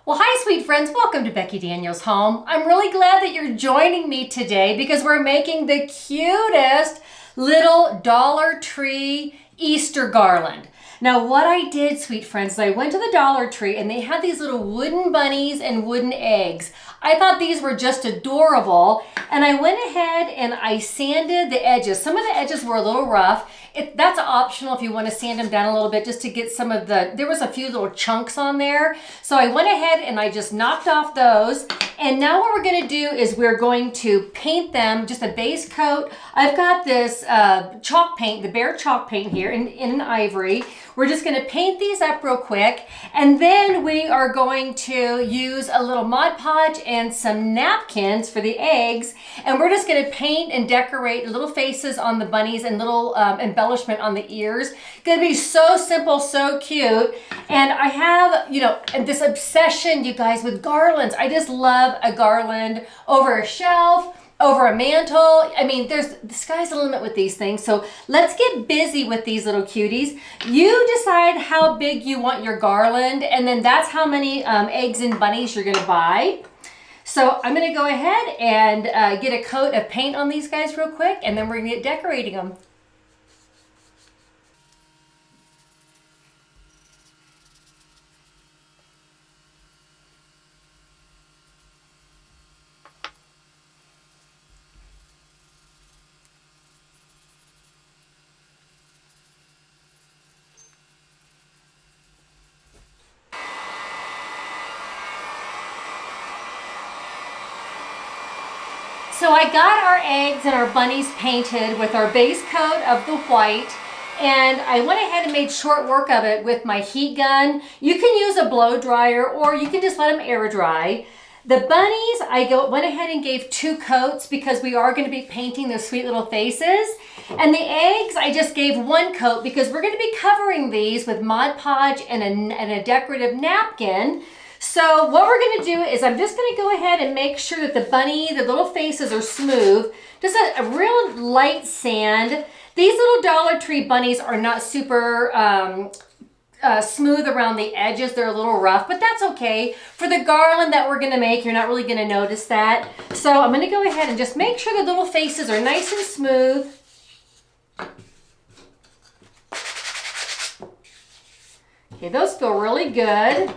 Well, hi, sweet friends. Welcome to Becky Daniel's home. I'm really glad that you're joining me today because we're making the cutest little Dollar Tree Easter garland. Now, what I did, sweet friends, is I went to the Dollar Tree and they had these little wooden bunnies and wooden eggs. I thought these were just adorable, and I went ahead and I sanded the edges. Some of the edges were a little rough. That's optional if you want to sand them down a little bit just to get some of there was a few little chunks on there. So I went ahead and I just knocked off those. And now what we're going to do is we're going to paint them, just a base coat. I've got this chalk paint, the Bear chalk paint here in an ivory. We're just going to paint these up real quick. And then we are going to use a little Mod Podge and some napkins for the eggs. And we're just going to paint and decorate little faces on the bunnies and little embellishment on the ears. Gonna be so simple, so cute. And I have, this obsession, you guys, with garlands. I just love a garland over a shelf, over a mantle. I mean, the sky's the limit with these things. So let's get busy with these little cuties. You decide how big you want your garland, and then that's how many eggs and bunnies you're gonna buy. So I'm gonna go ahead and get a coat of paint on these guys real quick, and then we're gonna get decorating them. So I got our eggs and our bunnies painted with our base coat of the white, and I went ahead and made short work of it with my heat gun. You can use a blow dryer or you can just let them air dry. The bunnies, went ahead and gave 2 coats because we are going to be painting their sweet little faces. And the eggs, I just gave 1 coat because we're going to be covering these with Mod Podge and a decorative napkin. So what we're going to do is I'm just going to go ahead and make sure that the little faces are smooth. Just a real light sand. These little Dollar Tree bunnies are not super smooth around the edges. They're a little rough, but that's okay. For the garland that we're going to make, you're not really going to notice that. So I'm going to go ahead and just make sure the little faces are nice and smooth. Okay, those feel really good.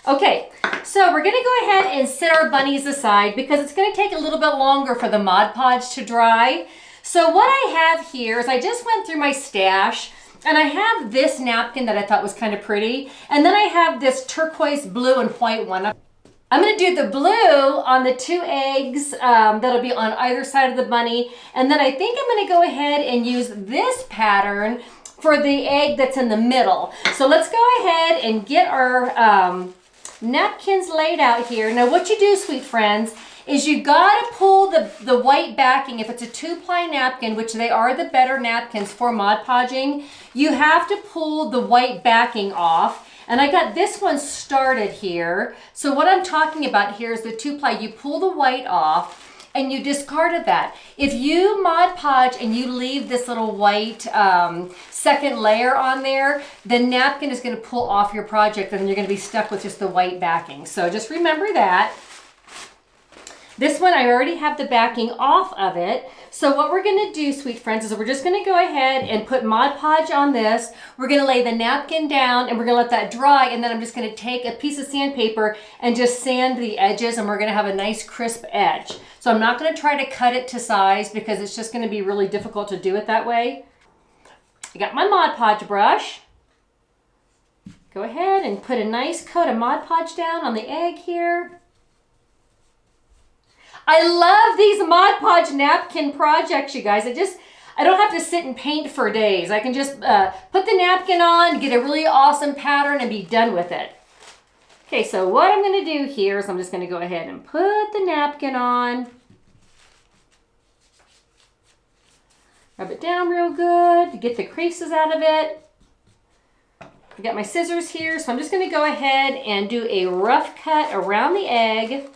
Okay, so we're going to go ahead and set our bunnies aside because it's going to take a little bit longer for the Mod Podge to dry. So what I have here is I just went through my stash, and I have this napkin that I thought was kind of pretty, and then I have this turquoise blue and white one. I'm going to do the blue on the 2 eggs that'll be on either side of the bunny, and then I think I'm going to go ahead and use this pattern for the egg that's in the middle. So let's go ahead and get our napkins laid out here. Now what you do, sweet friends, is you gotta pull the white backing. If it's a 2-ply napkin, which they are the better napkins for Mod Podging, you have to pull the white backing off. And I got this one started here. So what I'm talking about here is the 2-ply. You pull the white off and you discarded that. If you Mod Podge and you leave this little white second layer on there, the napkin is going to pull off your project and then you're going to be stuck with just the white backing. So just remember that. This one, I already have the backing off of it. So what we're going to do, sweet friends, is we're just going to go ahead and put Mod Podge on this. We're going to lay the napkin down and we're going to let that dry, and then I'm just going to take a piece of sandpaper and just sand the edges, and we're going to have a nice crisp edge. So I'm not going to try to cut it to size because it's just going to be really difficult to do it that way. I got my Mod Podge brush. Go ahead and put a nice coat of Mod Podge down on the egg here. I love these Mod Podge napkin projects, you guys. I don't have to sit and paint for days. I can just put the napkin on, get a really awesome pattern, and be done with it. Okay, so what I'm going to do here is I'm just going to go ahead and put the napkin on. Rub it down real good to get the creases out of it. I got my scissors here, so I'm just going to go ahead and do a rough cut around the egg.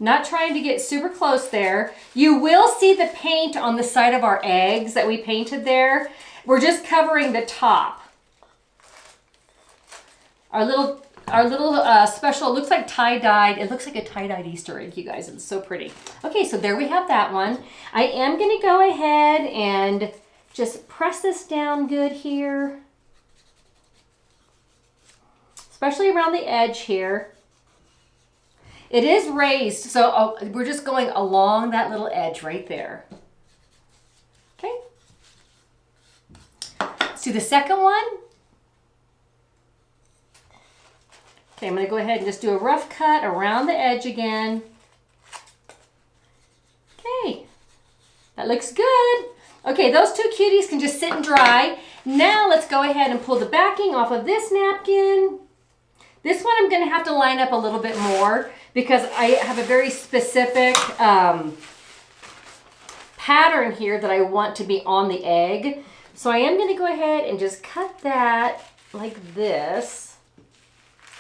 Not trying to get super close there. You will see the paint on the side of our eggs that we painted there. We're just covering the top. our little special, looks like tie-dyed. It looks like a tie-dyed Easter egg, you guys. It's so pretty. Okay, so there we have that one. I am going to go ahead and just press this down good here, especially around the edge here. It is raised, so we're just going along that little edge right there. Okay. Let's do the second one. Okay, I'm going to go ahead and just do a rough cut around the edge again. Okay, that looks good. Okay, those two cuties can just sit and dry. Now let's go ahead and pull the backing off of this napkin. This one I'm going to have to line up a little bit more because I have a very specific pattern here that I want to be on the egg. So I am going to go ahead and just cut that like this,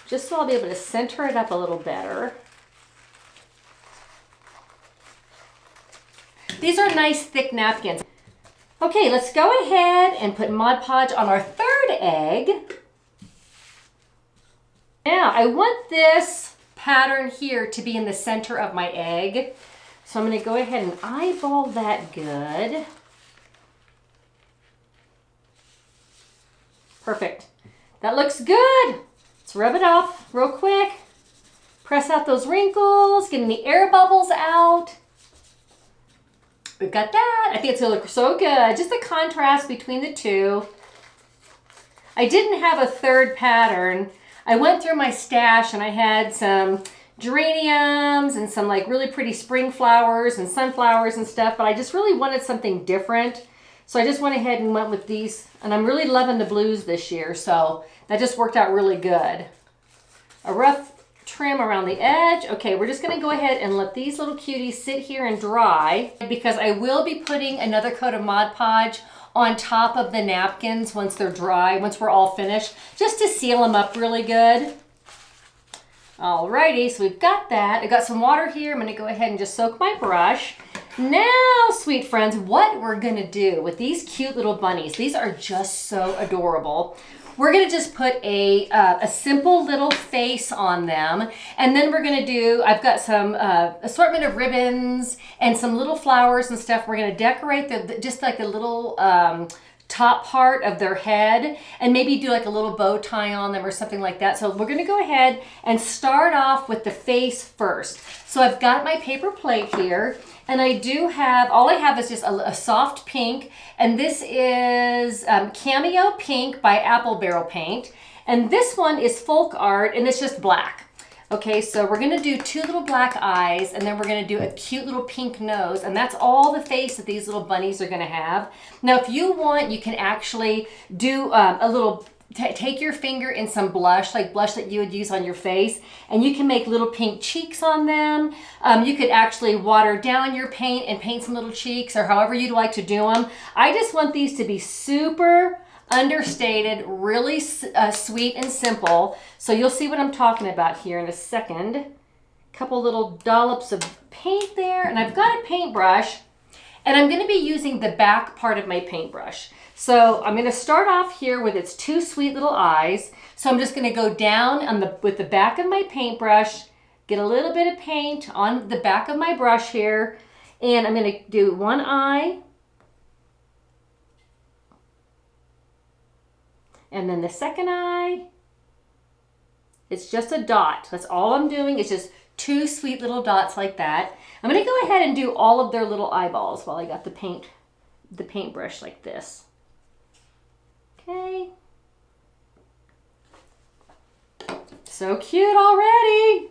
just so I'll be able to center it up a little better. These are nice thick napkins. Okay, let's go ahead and put Mod Podge on our third egg. Now, I want this pattern here to be in the center of my egg. So I'm going to go ahead and eyeball that good. Perfect. That looks good. Let's rub it off real quick. Press out those wrinkles, getting the air bubbles out. We've got that. I think it's going to look so good. Just the contrast between the two. I didn't have a third pattern. I went through my stash and I had some geraniums and some like really pretty spring flowers and sunflowers and stuff, but I just really wanted something different. So I just went ahead and went with these, and I'm really loving the blues this year, so that just worked out really good. A rough trim around the edge. Okay, we're just going to go ahead and let these little cuties sit here and dry because I will be putting another coat of Mod Podge on top of the napkins once they're dry, once we're all finished, just to seal them up really good. Alrighty, so we've got that. I got some water here. I'm going to go ahead and just soak my brush. Now, sweet friends, what we're going to do with these cute little bunnies, these are just so adorable. We're going to just put a simple little face on them. And then we're going to do, I've got some assortment of ribbons and some little flowers and stuff. We're going to decorate just like the little top part of their head and maybe do like a little bow tie on them or something like that. So we're going to go ahead and start off with the face first. So I've got my paper plate here. And I do have, all I have is just a soft pink, and this is Cameo Pink by Apple Barrel Paint. And this one is Folk Art, and it's just black. Okay, so we're gonna do two little black eyes, and then we're gonna do a cute little pink nose, and that's all the face that these little bunnies are gonna have. Now, if you want, you can actually do a little, take your finger in some blush, like blush that you would use on your face, and you can make little pink cheeks on them. You could actually water down your paint and paint some little cheeks, or however you'd like to do them. I just want these to be super understated, really sweet and simple. So you'll see what I'm talking about here in a second. Couple little dollops of paint there, and I've got a paintbrush, and I'm going to be using the back part of my paintbrush. So I'm going to start off here with its two sweet little eyes. So I'm just going to go down on with the back of my paintbrush, get a little bit of paint on the back of my brush here, and I'm going to do one eye, and then the second eye. It's just a dot. That's all I'm doing. It's just two sweet little dots like that. I'm going to go ahead and do all of their little eyeballs while I got the paintbrush like this. Okay. So cute already.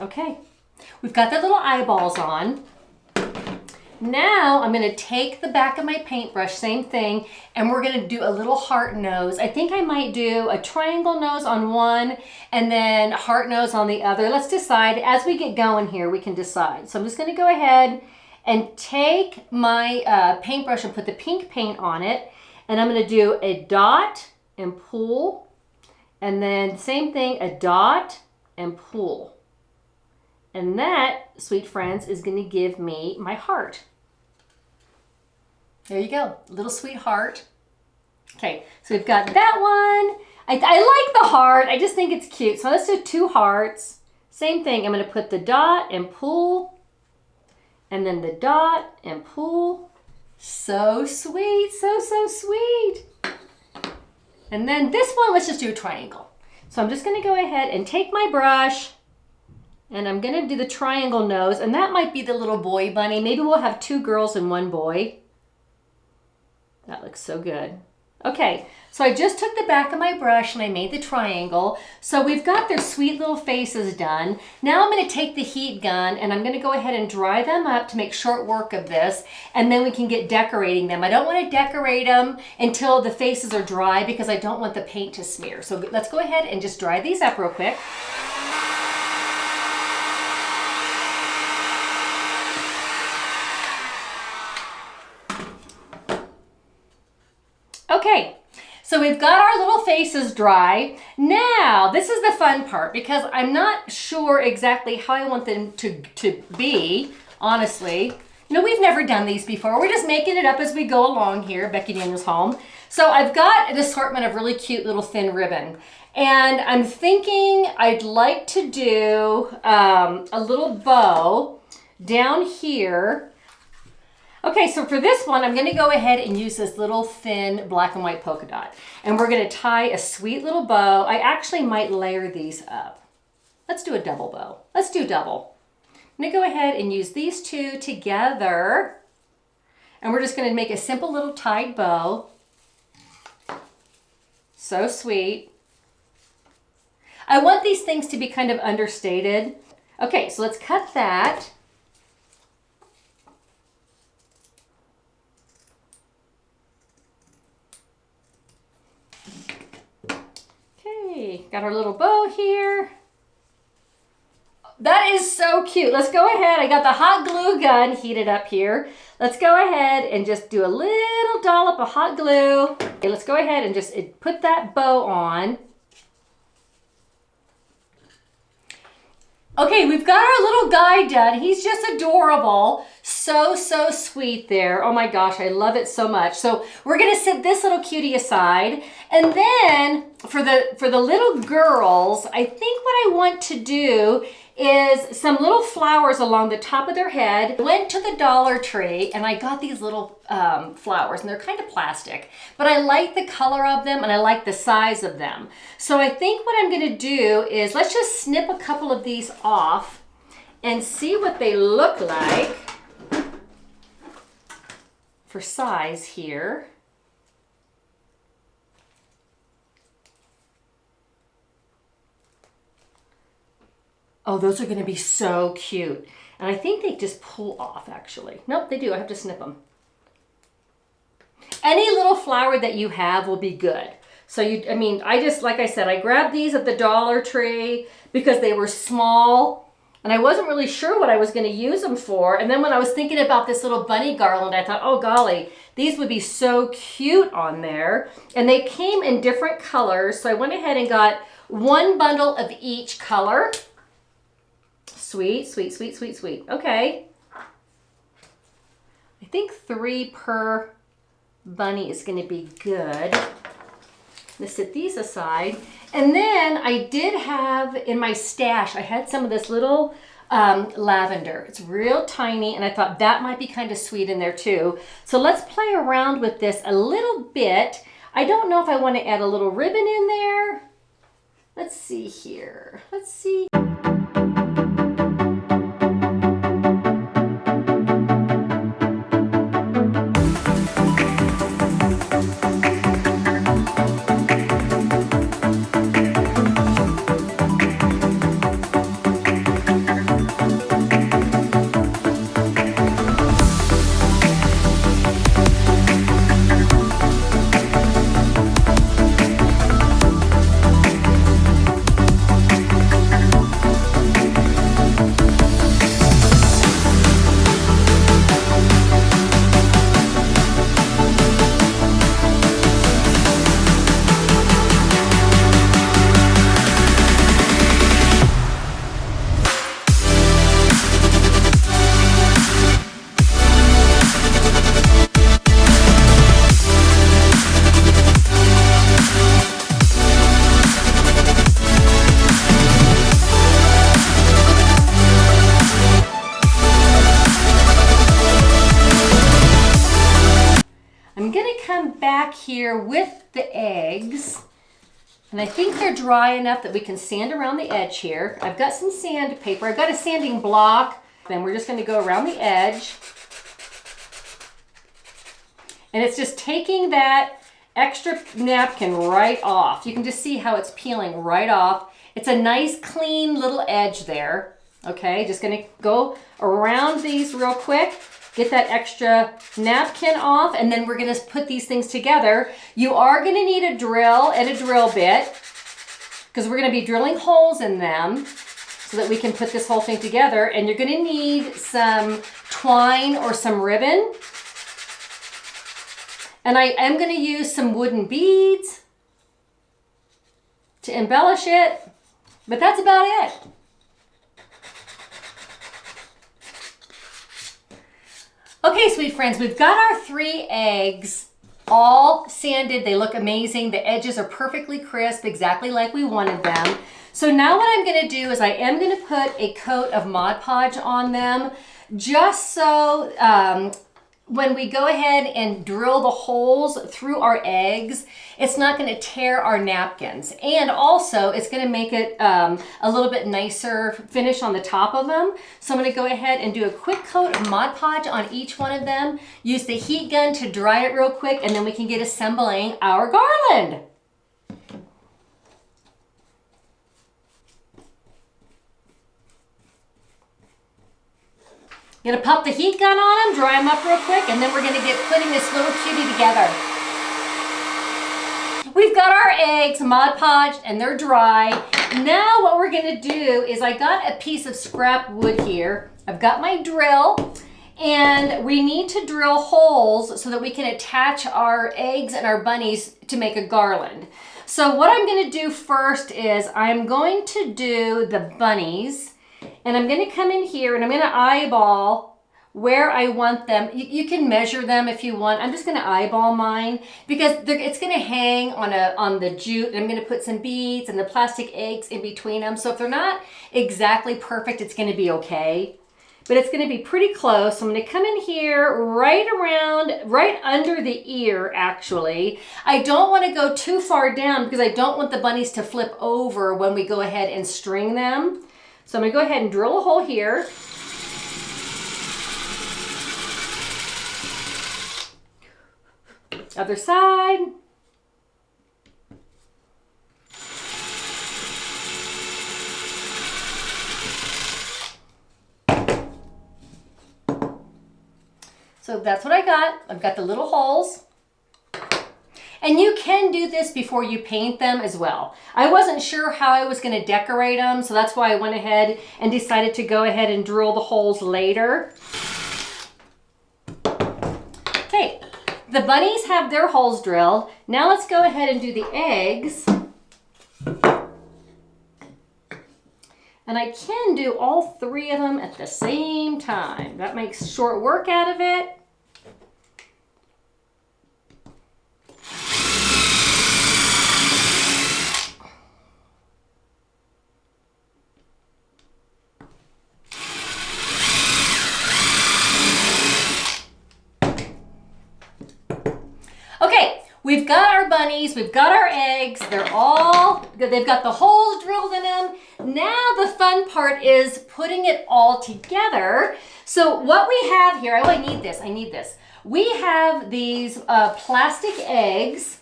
Okay. We've got the little eyeballs on. Now I'm going to take the back of my paintbrush, same thing, and we're going to do a little heart nose. I think I might do a triangle nose on one and then heart nose on the other. Let's decide. As we get going here, we can decide. So I'm just going to go ahead and take my paintbrush and put the pink paint on it, and I'm going to do a dot and pull, and then same thing, a dot and pull. And that, sweet friends, is going to give me my heart. There you go, little sweet heart. Okay, so we've got that one. I like the heart. I just think it's cute. So let's do 2 hearts. Same thing. I'm going to put the dot and pull. And then the dot and pull. So sweet. So sweet. And then this one, let's just do a triangle. So I'm just going to go ahead and take my brush. And I'm going to do the triangle nose. And that might be the little boy bunny. Maybe we'll have 2 girls and 1 boy. That looks so good. Okay, so I just took the back of my brush and I made the triangle. So we've got their sweet little faces done. Now I'm going to take the heat gun and I'm going to go ahead and dry them up to make short work of this. And then we can get decorating them. I don't want to decorate them until the faces are dry because I don't want the paint to smear. So let's go ahead and just dry these up real quick. Okay, so we've got our little faces dry. Now, this is the fun part because I'm not sure exactly how I want them to be, honestly. You know, we've never done these before. We're just making it up as we go along here at Becky Daniel's home. So I've got an assortment of really cute little thin ribbon. And I'm thinking I'd like to do a little bow down here. Okay, so for this one, I'm going to go ahead and use this little thin black and white polka dot. And we're going to tie a sweet little bow. I actually might layer these up. Let's do a double bow. Let's do double. I'm going to go ahead and use these 2 together. And we're just going to make a simple little tied bow. So sweet. I want these things to be kind of understated. Okay, so let's cut that. Got our little bow here. That is so cute. Let's go ahead. I got the hot glue gun heated up here. Let's go ahead and just do a little dollop of hot glue. Okay, let's go ahead and just put that bow on. Okay, we've got our little guy done. He's just adorable. So sweet there. Oh my gosh, I love it so much. So we're gonna set this little cutie aside. And then for the little girls, I think what I want to do is some little flowers along the top of their head. I went to the Dollar Tree and I got these little flowers and they're kind of plastic, but I like the color of them and I like the size of them. So I think what I'm gonna do is let's just snip a couple of these off and see what they look like for size here. Oh, those are going to be so cute. And I think they just pull off, actually. Nope, they do. I have to snip them. Any little flower that you have will be good. So like I said, I grabbed these at the Dollar Tree because they were small. And I wasn't really sure what I was going to use them for. And then when I was thinking about this little bunny garland, I thought, oh golly, these would be so cute on there. And they came in different colors. So I went ahead and got 1 bundle of each color. Sweet. Okay. I think 3 per bunny is going to be good. Let's set these aside. And then I did have in my stash, I had some of this little lavender. It's real tiny and I thought that might be kind of sweet in there too. So let's play around with this a little bit. I don't know if I want to add a little ribbon in there. Let's see here. Let's see. back here with the eggs. And I think they're dry enough that we can sand around the edge here. I've got some sandpaper. I've got a sanding block. Then we're just going to go around the edge. And it's just taking that extra napkin right off. You can just see how it's peeling right off. It's a nice clean little edge there. Okay, just going to go around these real quick. Get that extra napkin off, and then we're going to put these things together. You are going to need a drill and a drill bit because we're going to be drilling holes in them so that we can put this whole thing together. And you're going to need some twine or some ribbon. And I am going to use some wooden beads to embellish it, but that's about it. Okay, sweet friends, we've got our 3 eggs all sanded. They look amazing. The edges are perfectly crisp, exactly like we wanted them. So now what I'm going to do is I am going to put a coat of Mod Podge on them just so when we go ahead and drill the holes through our eggs, it's not going to tear our napkins. And also, it's going to make it a little bit nicer finish on the top of them. So I'm going to go ahead and do a quick coat of Mod Podge on each one of them. Use the heat gun to dry it real quick, and then we can get assembling our garland. Gonna pop the heat gun on them, dry them up real quick, and then we're gonna get putting this little cutie together. We've got our eggs Mod Podged and they're dry. Now what we're gonna do is I got a piece of scrap wood here. I've got my drill, and we need to drill holes so that we can attach our eggs and our bunnies to make a garland. So what I'm gonna do first is I'm going to do the bunnies. And I'm going to come in here and I'm going to eyeball where I want them. You can measure them if you want. I'm just going to eyeball mine because it's going to hang on the jute. I'm going to put some beads and the plastic eggs in between them. So if they're not exactly perfect, it's going to be okay. But it's going to be pretty close. So I'm going to come in here right under the ear, actually. I don't want to go too far down because I don't want the bunnies to flip over when we go ahead and string them. So I'm going to go ahead and drill a hole here. Other side. So that's what I got. I've got the little holes. And you can do this before you paint them as well. I wasn't sure how I was going to decorate them, so that's why I went ahead and decided to go ahead and drill the holes later. Okay, the bunnies have their holes drilled. Now let's go ahead and do the eggs. And I can do all 3 of them at the same time. That makes short work out of it. We've got our bunnies, we've got our eggs, they've got the holes drilled in them. Now the fun part is putting it all together. So what we have here, I need this. We have these plastic eggs.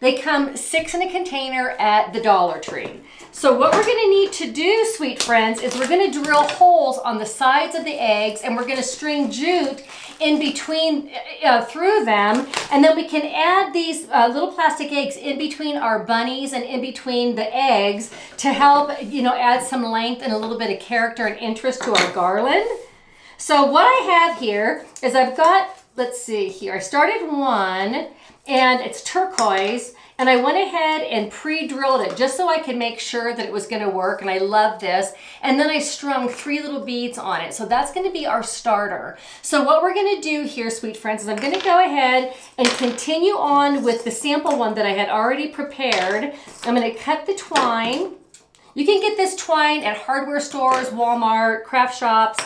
They come 6 in a container at the Dollar Tree. So what we're gonna need to do, sweet friends, is we're gonna drill holes on the sides of the eggs and we're gonna string jute in between, through them, and then we can add these little plastic eggs in between our bunnies and in between the eggs to help, add some length and a little bit of character and interest to our garland. So what I have here is I've got, let's see here, I started one and it's turquoise, and I went ahead and pre-drilled it just so I could make sure that it was going to work, and I love this. And then I strung 3 little beads on it. So that's going to be our starter. So what we're going to do here, sweet friends, is I'm going to go ahead and continue on with the sample one that I had already prepared. I'm going to cut the twine. You can get this twine at hardware stores, Walmart, craft shops.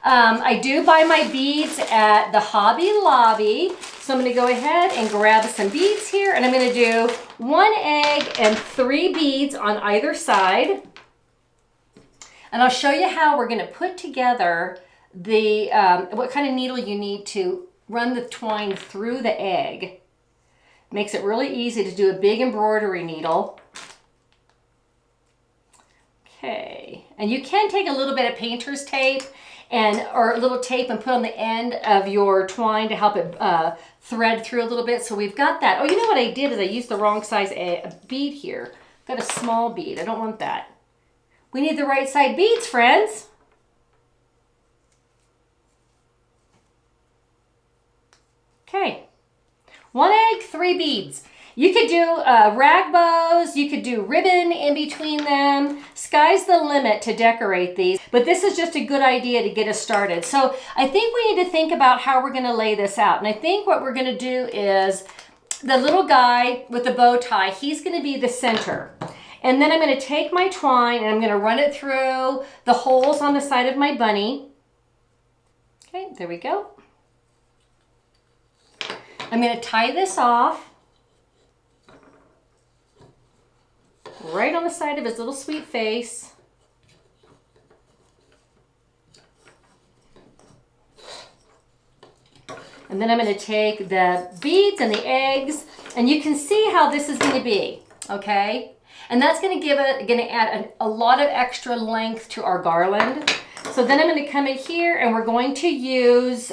I do buy my beads at the Hobby Lobby. So I'm going to go ahead and grab some beads here, and I'm going to do 1 egg and 3 beads on either side. And I'll show you how we're going to put together the what kind of needle you need to run the twine through the egg. Makes it really easy to do a big embroidery needle. Okay, and you can take a little bit of painter's tape or a little tape and put on the end of your twine to help it thread through a little bit. So we've got that. Oh, you know what I did is I used the wrong size bead here. Got a small bead. I don't want that. We need the right side beads, friends. Okay, 1 egg, 3 beads. You could do rag bows, you could do ribbon in between them. Sky's the limit to decorate these, but this is just a good idea to get us started. So I think we need to think about how we're gonna lay this out. And I think what we're gonna do is the little guy with the bow tie, he's gonna be the center. And then I'm gonna take my twine and I'm gonna run it through the holes on the side of my bunny. Okay, there we go. I'm gonna tie this off right on the side of his little sweet face. And then I'm going to take the beads and the eggs, and you can see how this is going to be, okay? And that's going to add a lot of extra length to our garland. So then I'm going to come in here and we're going to use,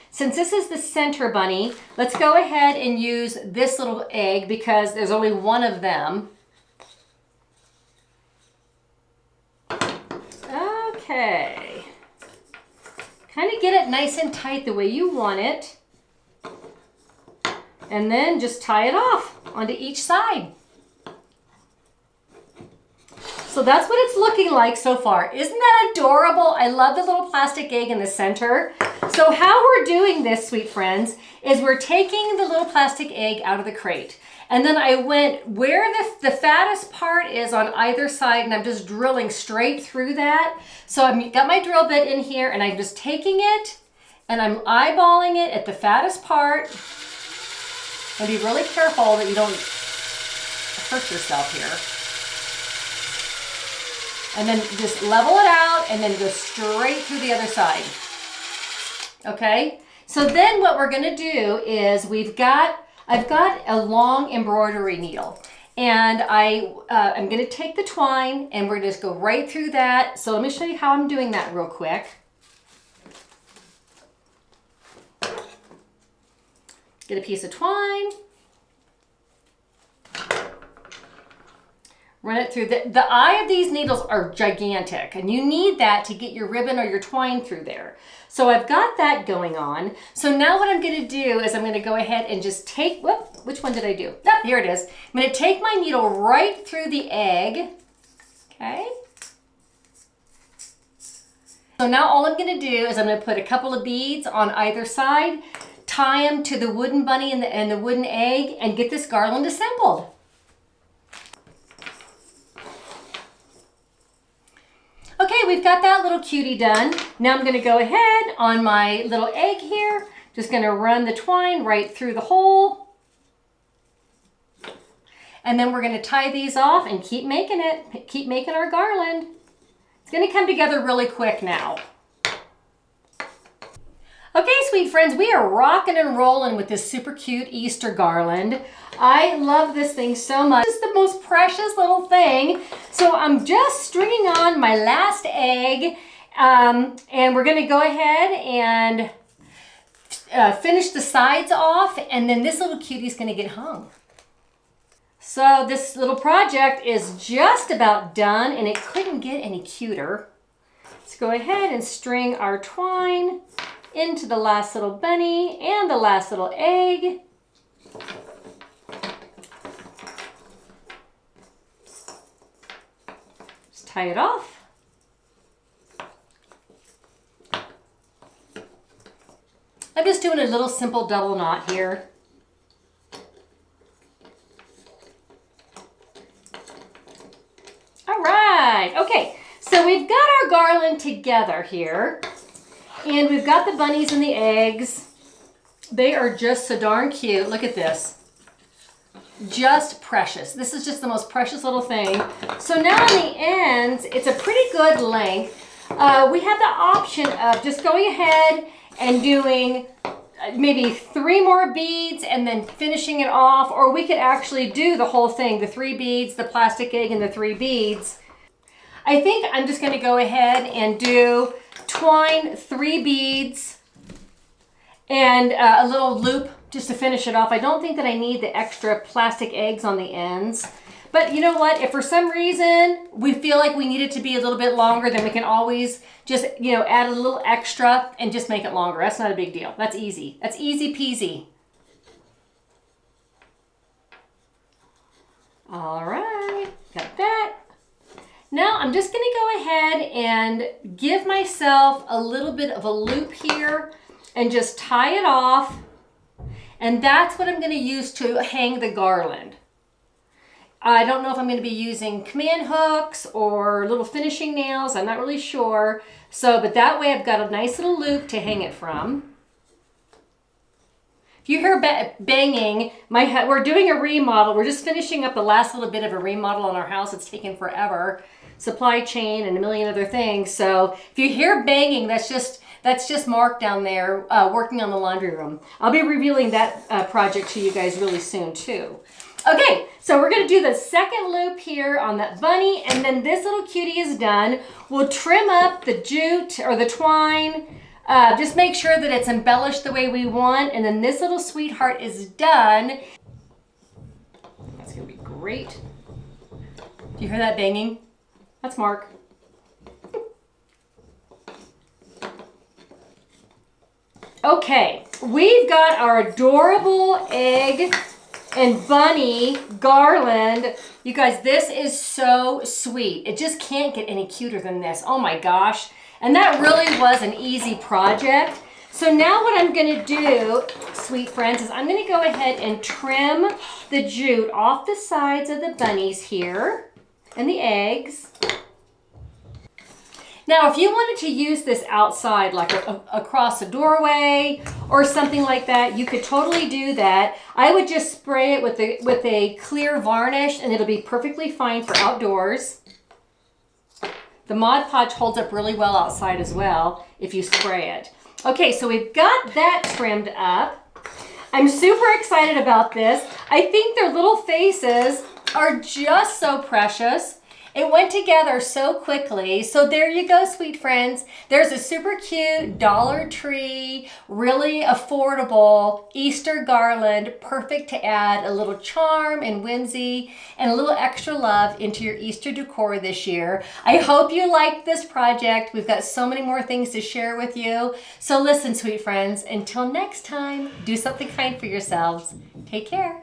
since this is the center bunny, let's go ahead and use this little egg because there's only 1 of them. Okay, kind of get it nice and tight the way you want it, and then just tie it off onto each side. So that's what it's looking like so far. Isn't that adorable? I love the little plastic egg in the center. So how we're doing this, sweet friends, is we're taking the little plastic egg out of the crate. And then I went where the fattest part is on either side, and I'm just drilling straight through that. So I've got my drill bit in here, and I'm just taking it, and I'm eyeballing it at the fattest part. And be really careful that you don't hurt yourself here. And then just level it out, and then go straight through the other side. Okay? So then what we're gonna do is I've got a long embroidery needle, and I'm going to take the twine and we're going to just go right through that. So let me show you how I'm doing that real quick. Get a piece of twine, run it through. The eye of these needles are gigantic, and you need that to get your ribbon or your twine through there. So I've got that going on. So now what I'm going to do is I'm going to go ahead and just take, which one did I do? Ah, here it is. I'm going to take my needle right through the egg. Okay. So now all I'm going to do is I'm going to put a couple of beads on either side, tie them to the wooden bunny and the wooden egg, and get this garland assembled. Okay, we've got that little cutie done. Now I'm going to go ahead on my little egg here. Just going to run the twine right through the hole. And then we're going to tie these off and keep making it. Keep making our garland. It's going to come together really quick now. Okay, sweet friends, we are rocking and rolling with this super cute Easter garland. I love this thing so much. It's the most precious little thing. So I'm just stringing on my last egg, and we're going to go ahead and finish the sides off, and then this little cutie's going to get hung. So this little project is just about done, and it couldn't get any cuter. Let's go ahead and string our twine into the last little bunny and the last little egg. Just tie it off. I'm just doing a little simple double knot here. All right, okay, so we've got our garland together here. And we've got the bunnies and the eggs. They are just so darn cute. Look at this. Just precious. This is just the most precious little thing. So now on the ends, it's a pretty good length. We have the option of just going ahead and doing maybe 3 more beads and then finishing it off, or we could actually do the whole thing, the 3 beads, the plastic egg, and the 3 beads. I think I'm just going to go ahead and do twine 3 beads and a little loop just to finish it off. I don't think that I need the extra plastic eggs on the ends. But you know what? If for some reason we feel like we need it to be a little bit longer, then we can always just, add a little extra and just make it longer. That's not a big deal. That's easy. That's easy peasy. All right, got that. Now I'm just gonna go ahead and give myself a little bit of a loop here and just tie it off. And that's what I'm gonna use to hang the garland. I don't know if I'm going to be using command hooks or little finishing nails. I'm not really sure. But that way I've got a nice little loop to hang it from. If you hear banging, we're doing a remodel. We're just finishing up the last little bit of a remodel on our house. It's taken forever. Supply chain and a million other things. So if you hear banging, that's just Mark down there working on the laundry room. I'll be revealing that project to you guys really soon too. Okay, so we're gonna do the second loop here on that bunny, and then this little cutie is done. We'll trim up the jute or the twine, just make sure that it's embellished the way we want, and then this little sweetheart is done. That's gonna be great. Do you hear that banging? That's Mark. Okay, we've got our adorable egg and bunny garland. You guys, this is so sweet. It just can't get any cuter than this. Oh my gosh. And that really was an easy project. So now what I'm gonna do, sweet friends, is I'm gonna go ahead and trim the jute off the sides of the bunnies here and the eggs. Now, if you wanted to use this outside, like across a doorway or something like that, you could totally do that. I would just spray it with a clear varnish, and it'll be perfectly fine for outdoors. The Mod Podge holds up really well outside as well if you spray it. Okay, so we've got that trimmed up. I'm super excited about this. I think their little faces are just so precious. It went together so quickly. So there you go, sweet friends. There's a super cute Dollar Tree, really affordable Easter garland, perfect to add a little charm and whimsy and a little extra love into your Easter decor this year. I hope you liked this project. We've got so many more things to share with you. So listen, sweet friends, until next time, do something kind for yourselves. Take care.